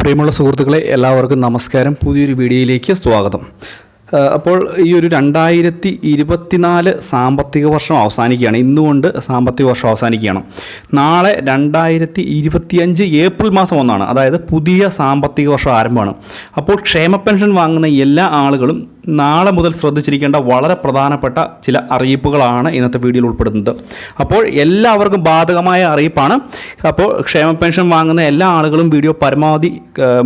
പ്രിയമുള്ള സുഹൃത്തുക്കളെ, എല്ലാവർക്കും നമസ്കാരം. പുതിയൊരു വീഡിയോയിലേക്ക് സ്വാഗതം. അപ്പോൾ ഈ ഒരു 2024 സാമ്പത്തിക വർഷം അവസാനിക്കുകയാണ്. ഇന്നുകൊണ്ട് സാമ്പത്തിക വർഷം അവസാനിക്കുകയാണ്. നാളെ 2025 ഏപ്രിൽ മാസം 1 അതായത് പുതിയ സാമ്പത്തിക വർഷം ആരംഭമാണ്. അപ്പോൾ ക്ഷേമ പെൻഷൻ വാങ്ങുന്ന എല്ലാ ആളുകളും നാളെ മുതൽ ശ്രദ്ധിച്ചിരിക്കേണ്ട വളരെ പ്രധാനപ്പെട്ട ചില അറിയിപ്പുകളാണ് ഇന്നത്തെ വീഡിയോയിൽ ഉൾപ്പെടുന്നത്. അപ്പോൾ എല്ലാവർക്കും ബാധകമായ അറിയിപ്പാണ്. അപ്പോൾ ക്ഷേമ പെൻഷൻ വാങ്ങുന്ന എല്ലാ ആളുകളും വീഡിയോ പരമാവധി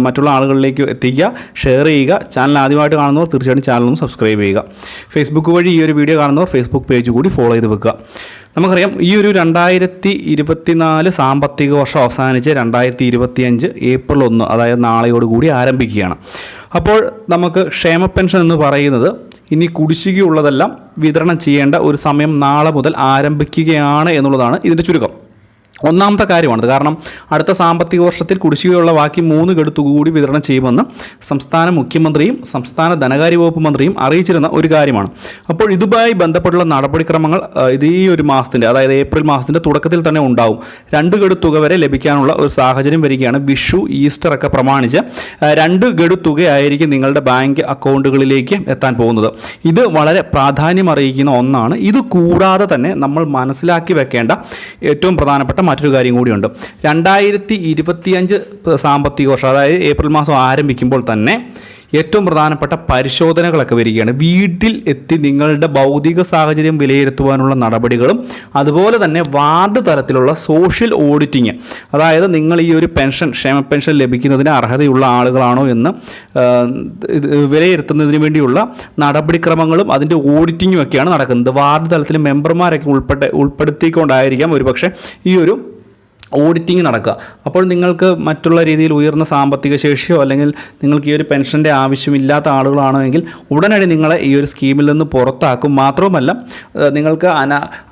മറ്റുള്ള ആളുകളിലേക്ക് എത്തിക്കുക, ഷെയർ ചെയ്യുക. ചാനൽ ആദ്യമായിട്ട് കാണുന്നവർ തീർച്ചയായിട്ടും ചാനലൊന്ന് സബ്സ്ക്രൈബ് ചെയ്യുക. ഫേസ്ബുക്ക് വഴി ഈ ഒരു വീഡിയോ കാണുന്നവർ ഫേസ്ബുക്ക് പേജ് കൂടി ഫോളോ ചെയ്ത് വെക്കുക. നമുക്കറിയാം, ഈ ഒരു 2024 സാമ്പത്തിക വർഷം അവസാനിച്ച് 2025 ഏപ്രിൽ 1 അതായത് നാളെയോടുകൂടി ആരംഭിക്കുകയാണ്. അപ്പോൾ നമുക്ക് ക്ഷേമ പെൻഷൻ എന്ന് പറയുന്നത് ഇനി കുടിശ്ശികയുള്ളതെല്ലാം വിതരണം ചെയ്യേണ്ട ഒരു സമയം നാളെ മുതൽ ആരംഭിക്കുകയാണ് എന്നുള്ളതാണ് ഇതിൻ്റെ ചുരുക്കം. ഒന്നാമത്തെ കാര്യമാണിത്. കാരണം അടുത്ത സാമ്പത്തിക വർഷത്തിൽ കുടിശ്ശികയുള്ള ബാക്കി 3 ഗഡു തുക കൂടി വിതരണം ചെയ്യുമെന്ന് സംസ്ഥാന മുഖ്യമന്ത്രിയും സംസ്ഥാന ധനകാര്യ വകുപ്പ് മന്ത്രിയും അറിയിച്ചിരുന്ന ഒരു കാര്യമാണ്. അപ്പോൾ ഇതുമായി ബന്ധപ്പെട്ടുള്ള നടപടിക്രമങ്ങൾ ഈ ഒരു മാസത്തിൻ്റെ, അതായത് ഏപ്രിൽ മാസത്തിൻ്റെ തുടക്കത്തിൽ തന്നെ ഉണ്ടാവും. 2 ഗഡു തുക വരെ ലഭിക്കാനുള്ള ഒരു സാഹചര്യം വരികയാണ്. വിഷു, ഈസ്റ്റർ ഒക്കെ പ്രമാണിച്ച് 2 ഗഡു തുകയായിരിക്കും നിങ്ങളുടെ ബാങ്ക് അക്കൗണ്ടുകളിലേക്ക് എത്താൻ പോകുന്നത്. ഇത് വളരെ പ്രാധാന്യം അറിയിക്കുന്ന ഒന്നാണ്. ഇത് കൂടാതെ തന്നെ നമ്മൾ മനസ്സിലാക്കി വെക്കേണ്ട ഏറ്റവും പ്രധാനപ്പെട്ട മറ്റൊരു കാര്യം കൂടിയുണ്ട്. 2025 സാമ്പത്തിക വർഷം അതായത് ഏപ്രിൽ മാസം ആരംഭിക്കുമ്പോൾ തന്നെ ഏറ്റവും പ്രധാനപ്പെട്ട പരിശോധനകളൊക്കെ വരികയാണ്. വീട്ടിൽ എത്തി നിങ്ങളുടെ ഭൗതിക സാഹചര്യം വിലയിരുത്തുവാനുള്ള നടപടികളും അതുപോലെ തന്നെ വാർഡ് തലത്തിലുള്ള സോഷ്യൽ ഓഡിറ്റിങ്, അതായത് നിങ്ങൾ ഈ ഒരു പെൻഷൻ, ക്ഷേമ പെൻഷൻ ലഭിക്കുന്നതിന് അർഹതയുള്ള ആളുകളാണോ എന്ന് വിലയിരുത്തുന്നതിന് വേണ്ടിയുള്ള നടപടിക്രമങ്ങളും അതിൻ്റെ ഓഡിറ്റിങ്ങും ഒക്കെയാണ് നടക്കുന്നത്. വാർഡ് തലത്തിൽ മെമ്പർമാരൊക്കെ ഉൾപ്പെടുത്തിക്കൊണ്ടായിരിക്കാം ഒരുപക്ഷെ ഈ ഒരു ഓഡിറ്റിംഗ് നടക്കുക. അപ്പോൾ നിങ്ങൾക്ക് മറ്റുള്ള രീതിയിൽ ഉയർന്ന സാമ്പത്തിക ശേഷിയോ അല്ലെങ്കിൽ നിങ്ങൾക്ക് ഈ ഒരു പെൻഷൻ്റെ ആവശ്യമില്ലാത്ത ആളുകളാണെങ്കിൽ ഉടനടി നിങ്ങളെ ഈ ഒരു സ്കീമിൽ നിന്ന് പുറത്താക്കും. മാത്രവുമല്ല, നിങ്ങൾക്ക്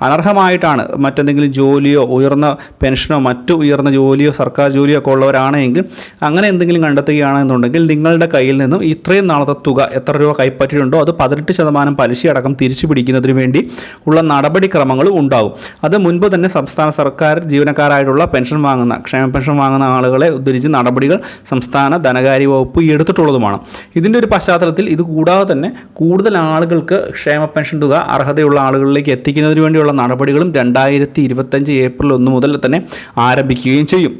അനർഹമായിട്ടാണ് മറ്റെന്തെങ്കിലും ജോലിയോ ഉയർന്ന പെൻഷനോ മറ്റു ഉയർന്ന ജോലിയോ സർക്കാർ ജോലിയോ ഒക്കെ ഉള്ളവരാണെങ്കിൽ അങ്ങനെ എന്തെങ്കിലും കണ്ടെത്തുകയാണെന്നുണ്ടെങ്കിൽ നിങ്ങളുടെ കയ്യിൽ നിന്നും ഇത്രയും നാളത്തെ തുക എത്ര രൂപ കൈപ്പറ്റിയിട്ടുണ്ടോ അത് 18% പലിശയടക്കം തിരിച്ചു പിടിക്കുന്നതിന് വേണ്ടി ഉള്ള നടപടിക്രമങ്ങളും ഉണ്ടാകും. അത് മുൻപ് തന്നെ സംസ്ഥാന സർക്കാർ ജീവനക്കാരായിട്ടുള്ള പെൻഷൻ വാങ്ങുന്ന, ക്ഷേമ പെൻഷൻ വാങ്ങുന്ന ആളുകളെ ഉദ്ധരിച്ച് നടപടികൾ സംസ്ഥാന ധനകാര്യ വകുപ്പ് എടുത്തിട്ടുള്ളതുമാണ്. ഇതിൻ്റെ ഒരു പശ്ചാത്തലത്തിൽ ഇത് കൂടാതെ തന്നെ കൂടുതൽ ആളുകൾക്ക് ക്ഷേമ പെൻഷൻ തുക അർഹതയുള്ള ആളുകളിലേക്ക് എത്തിക്കുന്നതിന് വേണ്ടിയുള്ള നടപടികളും 2025 ഏപ്രിൽ 1 മുതൽ തന്നെ ആരംഭിക്കുകയും ചെയ്യും.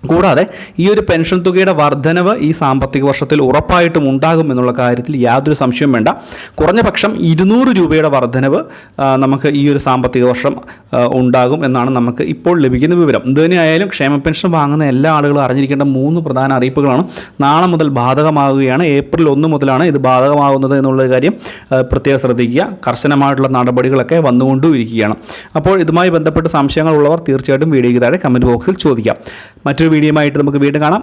കൂടാതെ ഈ ഒരു പെൻഷൻ തുകയുടെ വർധനവ് ഈ സാമ്പത്തിക വർഷത്തിൽ ഉറപ്പായിട്ടും ഉണ്ടാകും എന്നുള്ള കാര്യത്തിൽ യാതൊരു സംശയവും വേണ്ട. കുറഞ്ഞ പക്ഷം 200 രൂപയുടെ വർധനവ് നമുക്ക് ഈ ഒരു സാമ്പത്തിക വർഷം ഉണ്ടാകും എന്നാണ് നമുക്ക് ഇപ്പോൾ ലഭിക്കുന്ന വിവരം. എന്തുതന്നെയായാലും ക്ഷേമ പെൻഷൻ വാങ്ങുന്ന എല്ലാ ആളുകളും അറിഞ്ഞിരിക്കേണ്ട 3 പ്രധാന അറിയിപ്പുകളാണ് നാളെ മുതൽ ബാധകമാകുകയാണ്. ഏപ്രിൽ 1 മുതലാണ് ഇത് ബാധകമാകുന്നത് എന്നുള്ള കാര്യം പ്രത്യേകം ശ്രദ്ധിക്കുക. കർശനമായിട്ടുള്ള നടപടികളൊക്കെ വന്നുകൊണ്ടിരിക്കുകയാണ്. അപ്പോൾ ഇതുമായി ബന്ധപ്പെട്ട് സംശയങ്ങളുള്ളവർ തീർച്ചയായിട്ടും വീഡിയോയ്ക്ക് താഴെ കമൻറ്റ് ബോക്സിൽ ചോദിക്കാം. മറ്റൊരു വീഡിയോയുമായിട്ട് നമുക്ക് വീണ്ടും കാണാം.